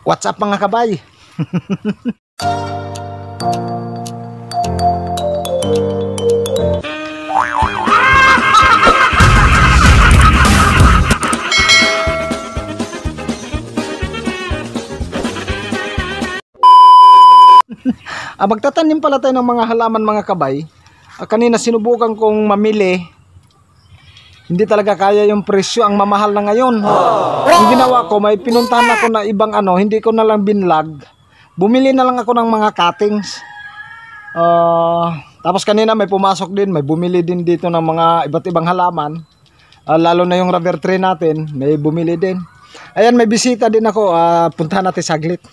What's up mga kabay? Magtatanim pala tayo ng mga halaman mga kabay. Kanina sinubukan kong mamili. Hindi talaga kaya yung presyo, ang mamahal na ngayon. Ang ginawa ko, may pinuntahan ako na ibang hindi ko na lang binlog. Bumili na lang ako ng mga cuttings. Tapos kanina may pumasok din, may bumili din dito ng mga iba't ibang halaman. Lalo na yung rubber tree natin, may bumili din. Ayan, may bisita din ako. Puntahan natin saglit.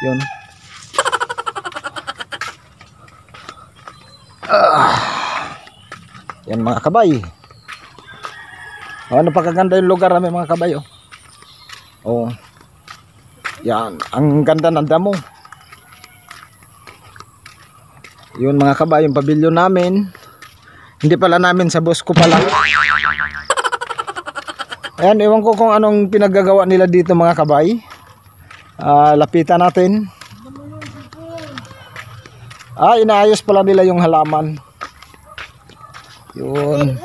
Yun. Yan mga kabay. Ano pa kaganda yung lugar namin mga kabay. Yan, ang ganda ng damo. Yun mga kabay, yung pabilyon namin. Hindi pala namin, sa boss ko pala. Ayan, ewan ko kung anong pinagagawa nila dito mga kabay. Lapitan natin. Inaayos pala nila yung halaman. Yun.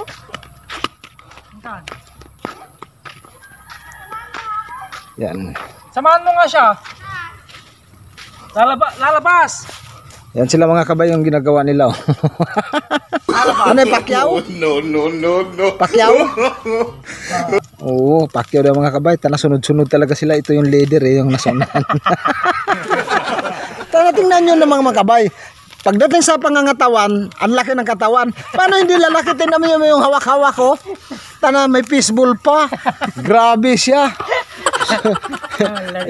Yan. Samahan mo nga siya. Lalabas. Yan sila mga kabay yung ginagawa nila. Ano yung Pacquiao? No. Pacquiao? Oo, Pacquiao daw mga kabay. Sunod-sunod talaga sila. Ito yung leader yung nasunan. Tingnan nyo ng mga kabay. Pagdating sa pangangatawan, ang laki ng katawan. Paano hindi lalaki? Tingnan mo yung hawak-hawak ko. May fishbowl pa. Grabe siya.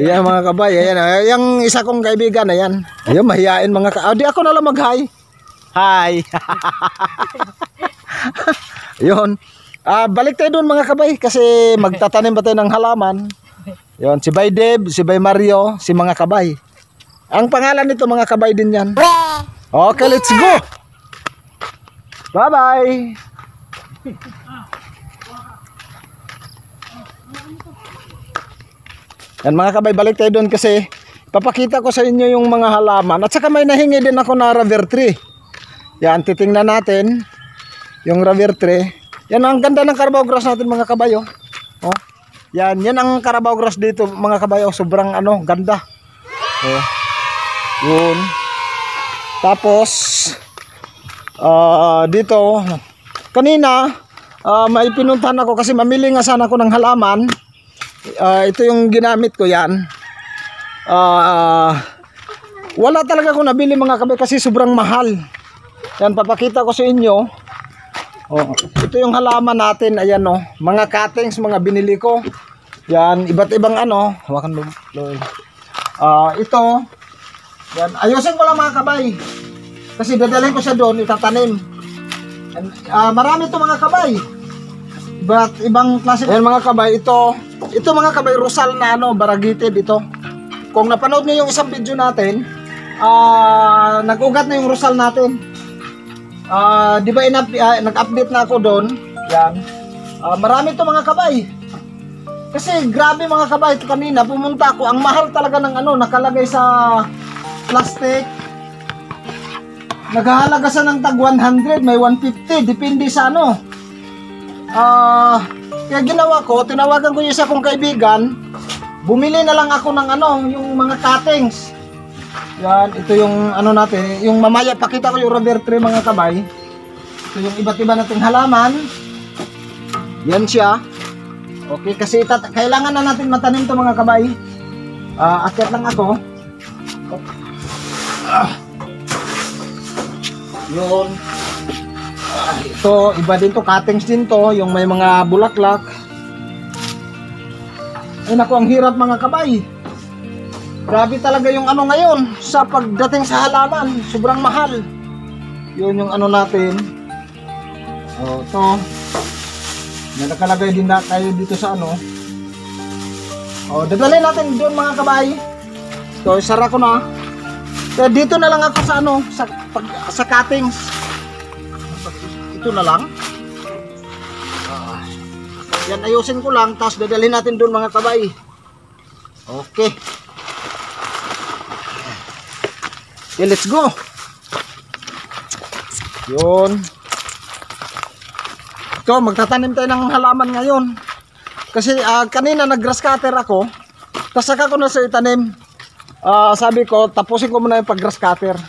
Ayan mga kabay. Ayan, yung isa kong kaibigan. Ayan, mahihain mga kabay. Di ako nalang mag-hi. Hi. Yun. Balik tayo doon mga kabay. Kasi magtatanim ba tayo ng halaman. Yun, si Bay Deb, si Bay Mario, si mga kabay. Ang pangalan nito mga kabay din yan. Okay, let's go. Bye-bye. Yan mga kabay, balik tayo doon kasi papakita ko sa inyo yung mga halaman. At saka may nahingi din ako na rubber tree. Yan, titingnan natin yung rubber tree. Yan, ang ganda ng Carabao grass natin mga kabay. Yan ang Carabao grass dito mga kabay. Sobrang ganda. Yun. Tapos dito kanina may pinuntahan ako kasi mamili nga sana ako ng halaman. Ito yung ginamit ko yan. Wala talaga akong nabili mga kabay kasi sobrang mahal. Yan, papakita ko sa inyo. Ito yung halaman natin. Ayan mga cuttings, mga binili ko. Yan, iba't ibang hawakan mo. Ito. Yan, ayusin ko lang mga kabay. Kasi dadalhin ko siya doon, itatanim. Marami ito mga kabay. Ibang klase. Ayan mga kabay, ito mga kabay, Rosal na baragitid ito. Kung napanood niyo yung isang video natin, nag-ugat na yung Rosal natin. Di ba nag-update na ako doon? Yan. Marami ito mga kabay. Kasi grabe mga kabay, kanina pumunta ako, ang mahal talaga ng nakalagay sa plastic. Naghahalaga sa ng tag 100, may 150, depende sa kaya ginawa ko, tinawagan ko yung isa kong kaibigan, bumili na lang ako ng yung mga cuttings. Yan, ito yung natin, yung mamaya pakita ko yung rubber tree mga kabay. Ito yung iba't iba nating halaman. Yan siya. Okay, kasi kailangan na natin matanim to mga kabay. Akyat lang ako. Yun. Ito, iba din to, cuttings din to, yung may mga bulaklak. Ay naku, ang hirap mga kabay. Grabe talaga yung ngayon sa pagdating sa halaman, sobrang mahal. Yun yung natin. Ito. May nakalagay din na tayo dito sa dadalhin natin doon mga kabay. Ito, isara ko na. Kaya dito na lang ako sa cuttings. Ito na lang. Yan, ayusin ko lang, tapos dadalhin natin doon mga kabay. Okay. Okay, let's go. Yun. Ito, magtatanim tayo ng halaman ngayon. Kasi kanina nag-grass cutter ako. Tapos saka ko na sa itanim. Sabi ko, tapusin ko muna yung pag-grass cutter.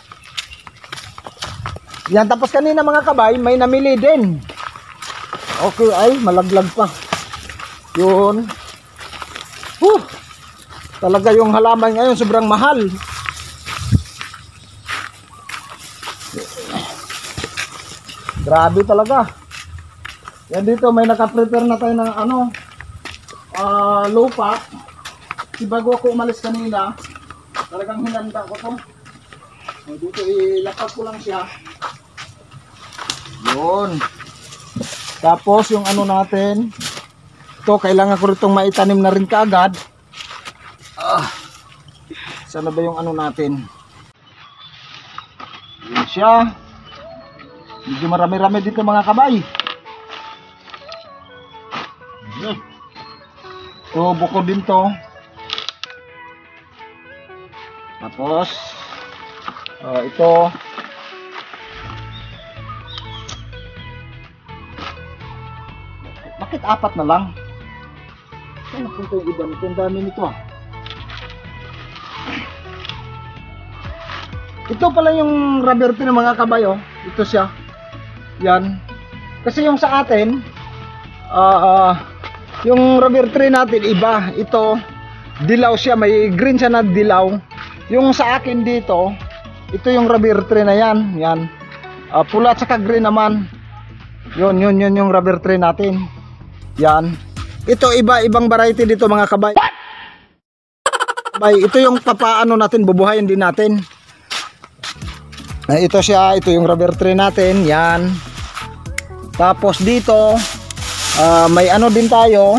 Yan, tapos kanina mga kabay, may namili din. Okay, ay, malaglag pa. Yun. Talaga yung halaman ngayon, sobrang mahal. Grabe talaga. Yan dito may naka-prepare na tayo ng lupa. Bago ako umalis kanina, talagang hinanda ko to. Dito ilapat ko lang siya. Yun. Tapos yung natin, ito kailangan ko ritong maitanim na rin kaagad. Sana ba yung natin? Yun siya. Medyo marami-rami dito mga kabay. So buko din to. Tapos ito. Bakit 4 na lang? Saan napunta yung iba nito? Ang dami nito Ito pala yung rubber tree ng mga kabay Ito siya. Yan. Kasi yung sa atin yung rubber tree natin iba. Ito dilaw siya, may green siya na dilaw. Yung sa akin dito, ito yung rubber tree na yan. Yan. Pula at saka green naman. Yun yung rubber tree natin. Yan. Ito iba-ibang variety dito mga kabay. Ito yung papaano natin, bubuhayin din natin. Ito siya, ito yung rubber tree natin. Yan. Tapos dito may din tayo.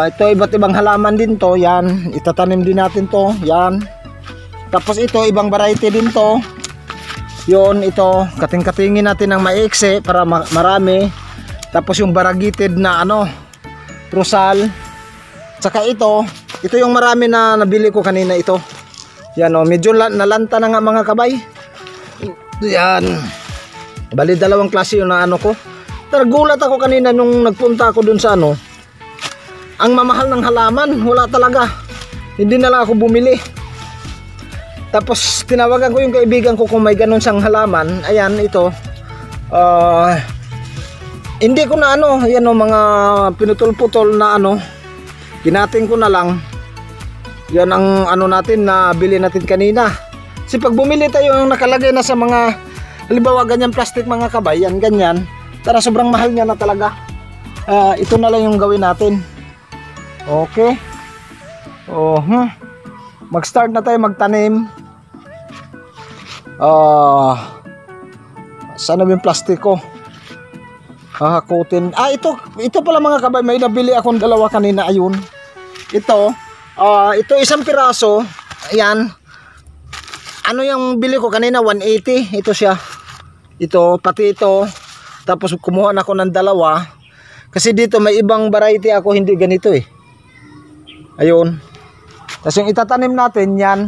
Ito iba't ibang halaman din to. Yan, itatanim din natin to. Yan. Tapos ito ibang variety din to. Yun, ito kating-katingin natin ng maiksi para marami. Tapos yung variegated na Rosal. Saka ito yung marami na nabili ko kanina ito. Yan medyo nalanta na nga mga kabay. Yan. Bali dalawang klase yung ko. Gulat ako kanina nung nagpunta ako dun sa ang mamahal ng halaman, wala talaga. Hindi na lang ako bumili. Tapos tinawagan ko yung kaibigan ko kung may ganun siyang halaman. Ayan, ito. Hindi ko na ayan mga pinutol-putol na ginating ko na lang. Yan ang natin na bili natin kanina. Kasi pag bumili tayo yung nakalagay na sa mga halimbawa ganyan plastic mga kabay, yan ganyan. Tara sobrang mahal niya na talaga. Ito na lang yung gawin natin. Okay. Mag-start na tayo magtanim. Sana yung plastic ko? Hahakutin. Ito pala mga kabay, may nabili akong dalawa kanina. Ayun. Ito isang piraso. Ayan. Yung bili ko kanina 180. Ito siya. Ito pati ito. Tapos kumuha na ako ng dalawa. Kasi dito may ibang variety ako, hindi ganito Ayun. Tapos yung itatanim natin yan.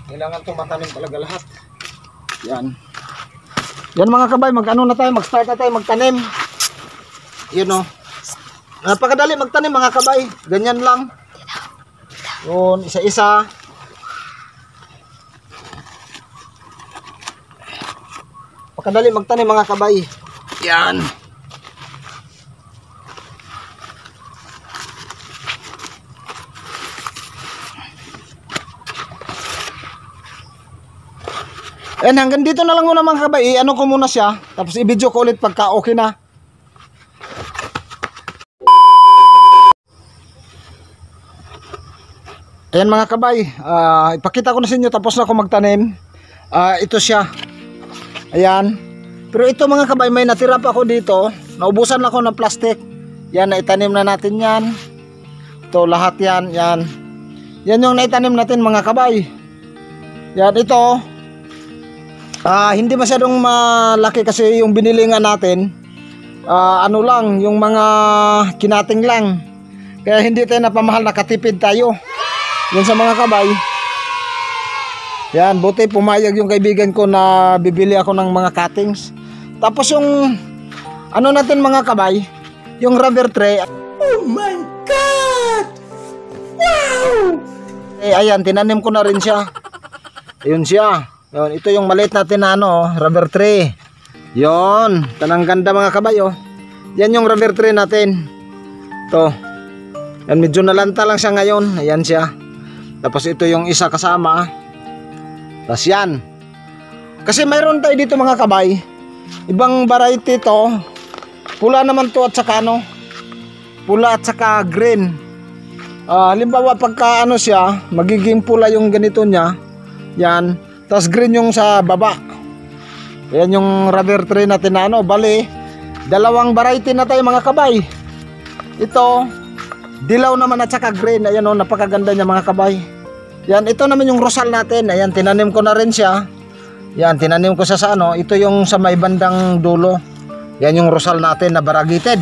Kailangan itong matanim talaga lahat. Yan. Yan mga kabay, mag-start na tayo magtanim. Yun napakadali magtanim mga kabay. Ganyan lang. Yun, isa-isa. Napakadali magtanim mga kabay. Yan. And hanggang dito na lang muna mga kabay. Ko muna siya. Tapos i-video ko ulit pagka okay na. Ayan mga kabay. Ipakita ko na sa inyo. Tapos na ako magtanim. Ito siya. Ayan. Pero ito mga kabay, may natira pa ako dito. Naubusan ako ng plastic. Yan, naitanim na natin yan. Ito lahat yan. Yan. Yan yung naitanim natin mga kabay. Yan ito. Hindi masyadong malaki kasi yung binili nga natin. Ano lang, yung mga kinating lang. Kaya hindi tayo napamahal, nakatipid tayo. Yan sa mga kabay. Yan, buti pumayag yung kaibigan ko na bibili ako ng mga cuttings. Tapos yung ano natin mga kabay, yung rubber tray. Oh my God! Wow! Ayan, tinanim ko na rin siya. Ayun siya. Yun, ito yung maliit natin na rubber tray. Yon, tanang ganda mga kabay oh. Yan yung rubber tray natin. To. Yan, medyo nalanta lang siya ngayon. Ayan siya. Tapos ito yung isa kasama. Tapos yan. Kasi mayroon tayo dito mga kabay. Ibang variety to. Pula naman to at saka pula at saka green. Halimbawa pagka siya, magiging pula yung ganito niya. Yan. Tapos green yung sa baba. Yan yung rubber tray natin na bali, dalawang variety na tayo mga kabay. Ito, dilaw naman at saka green. Ayan napakaganda niya mga kabay. Yan, ito naman yung rosal natin. Ayan, tinanim ko na rin siya. Yan, tinanim ko sa ito yung sa may bandang dulo. Yan yung rosal natin na variegated.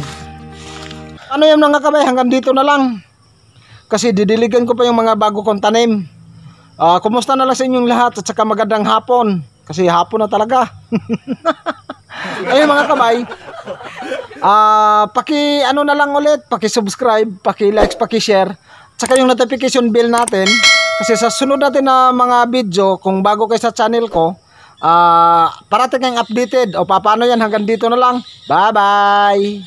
Ano yan mga kabay, hanggang dito na lang. Kasi didiligan ko pa yung mga bago kong tanim. Kumusta na lang sa inyong lahat at saka magandang hapon. Kasi hapon na talaga. Ayun mga kabay. Paki na lang ulit, paki-subscribe, paki-like, paki-share. At saka yung notification bell natin. Kasi sa sunod natin na mga video, kung bago kayo sa channel ko, parating kayong updated. O paano yan, hanggang dito na lang. Bye-bye!